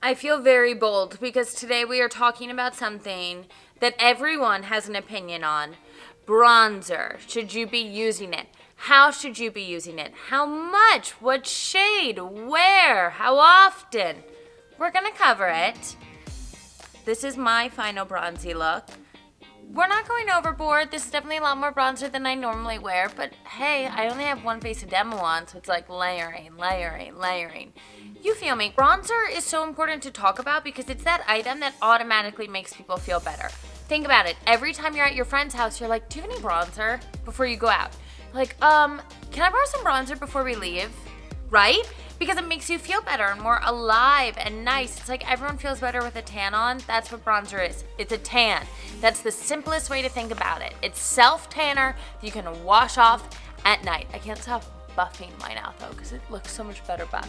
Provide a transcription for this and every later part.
I feel very bold because today we are talking about something that everyone has an opinion on. Bronzer. Should you be using it? How should you be using it? How much? What shade? Where? How often? We're going to cover it. This is my final bronzy look. We're not going overboard. This is definitely a lot more bronzer than I normally wear, but hey, I only have one face of demo on, so it's like layering, layering, layering. You feel me? Bronzer is so important to talk about because it's that item that automatically makes people feel better. Think about it. Every time you're at your friend's house, you're like, do you have any bronzer before you go out? Like, can I borrow some bronzer before we leave? Right? Because it makes you feel better and more alive and nice. It's like everyone feels better with a tan on. That's what bronzer is. It's a tan. That's the simplest way to think about it. It's self-tanner that you can wash off at night. I can't stop buffing mine out though because it looks so much better buffed.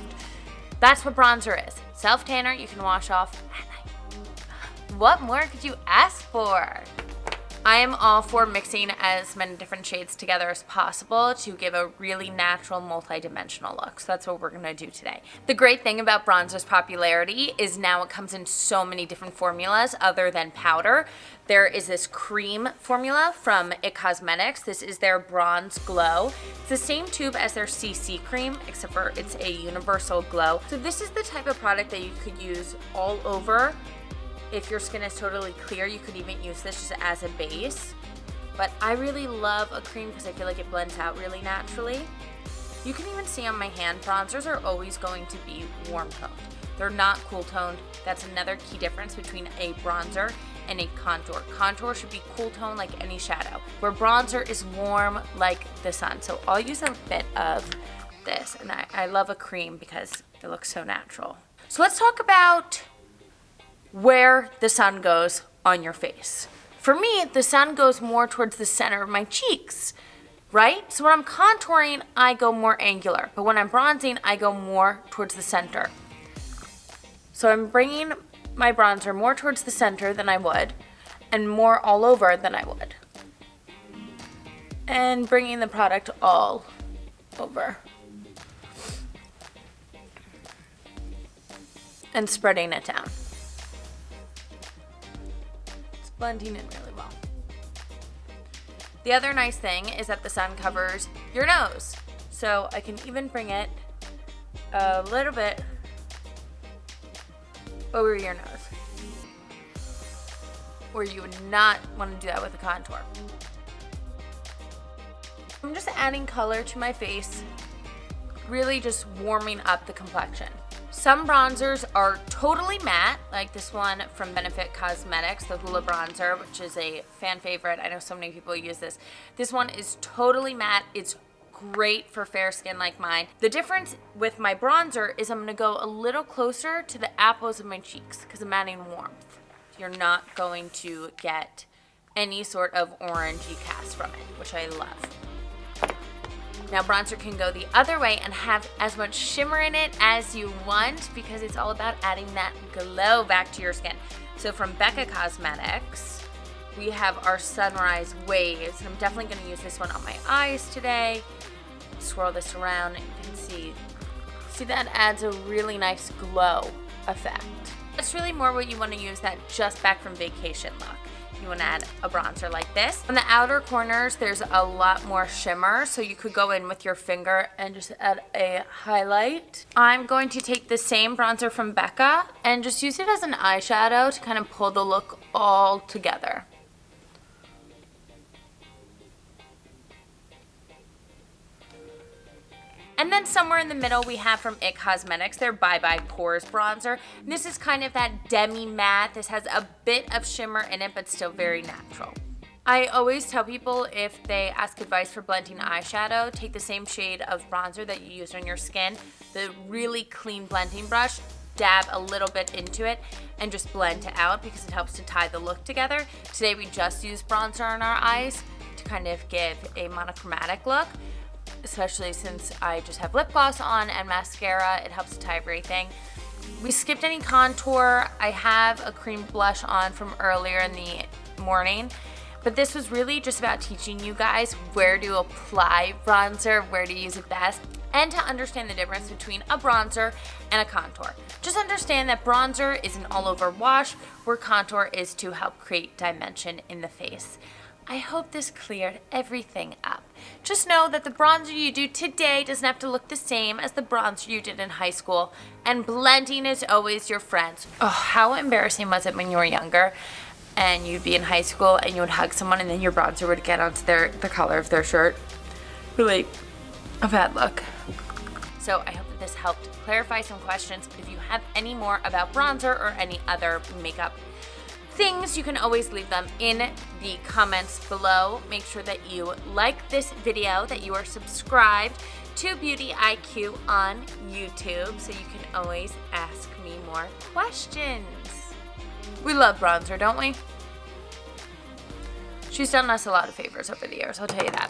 That's what bronzer is. Self-tanner you can wash off at night. What more could you ask for? I am all for mixing as many different shades together as possible to give a really natural multi-dimensional look. So that's what we're gonna do today. The great thing about bronzer's popularity is now it comes in so many different formulas other than powder. There is this cream formula from IT Cosmetics. This is their Bronze Glow. It's the same tube as their CC cream, except for it's a universal glow. So this is the type of product that you could use all over. If your skin is totally clear, you could even use this just as a base. But I really love a cream because I feel like it blends out really naturally. You can even see on my hand, bronzers are always going to be warm toned. They're not cool toned. That's another key difference between a bronzer and a contour. Contour should be cool toned like any shadow, where bronzer is warm like the sun. So I'll use a bit of this, and I love a cream because it looks so natural. So let's talk about where the sun goes on your face. For me, the sun goes more towards the center of my cheeks, right? So when I'm contouring, I go more angular, but when I'm bronzing, I go more towards the center. So I'm bringing my bronzer more towards the center than I would, and more all over than I would. And bringing the product all over. And spreading it down. Blending in really well. The other nice thing is that the sun covers your nose. So I can even bring it a little bit over your nose. Where you would not want to do that with a contour. I'm just adding color to my face, really just warming up the complexion. Some bronzers are totally matte, like this one from Benefit Cosmetics, the Hoola bronzer, which is a fan favorite. I know so many people use this. This one is totally matte. It's great for fair skin like mine. The difference with my bronzer is I'm gonna go a little closer to the apples of my cheeks because I'm adding warmth. You're not going to get any sort of orangey cast from it, which I love. Now bronzer can go the other way and have as much shimmer in it as you want because it's all about adding that glow back to your skin. So from Becca Cosmetics, we have our Sunrise Waves, and I'm definitely going to use this one on my eyes today. Swirl this around and you can see that adds a really nice glow effect. That's really more what you want to use that just back from vacation look. You want to add a bronzer like this. On the outer corners, there's a lot more shimmer, so you could go in with your finger and just add a highlight. I'm going to take the same bronzer from Becca and just use it as an eyeshadow to kind of pull the look all together. And then somewhere in the middle we have from IT Cosmetics their Bye Bye Pores bronzer. And this is kind of that demi-matte. This has a bit of shimmer in it, but still very natural. I always tell people if they ask advice for blending eyeshadow, take the same shade of bronzer that you used on your skin, the really clean blending brush, dab a little bit into it, and just blend it out because it helps to tie the look together. Today we just used bronzer on our eyes to kind of give a monochromatic look. Especially since I just have lip gloss on and mascara, it helps to tie everything. We skipped any contour. I have a cream blush on from earlier in the morning, but this was really just about teaching you guys where to apply bronzer, where to use it best. and to understand the difference between a bronzer and a contour. Just understand that bronzer is an all-over wash, where contour is to help create dimension in the face. I hope this cleared everything up. Just know that the bronzer you do today doesn't have to look the same as the bronzer you did in high school, and blending is always your friend. Oh, how embarrassing was it when you were younger and you'd be in high school and you would hug someone and then your bronzer would get onto the collar of their shirt? Really a bad look. So I hope that this helped clarify some questions, but if you have any more about bronzer or any other makeup things, you can always leave them in the comments below. Make sure that you like this video, that you are subscribed to Beauty IQ on YouTube, so you can always ask me more questions. We love bronzer, don't we? She's done us a lot of favors over the years, I'll tell you that.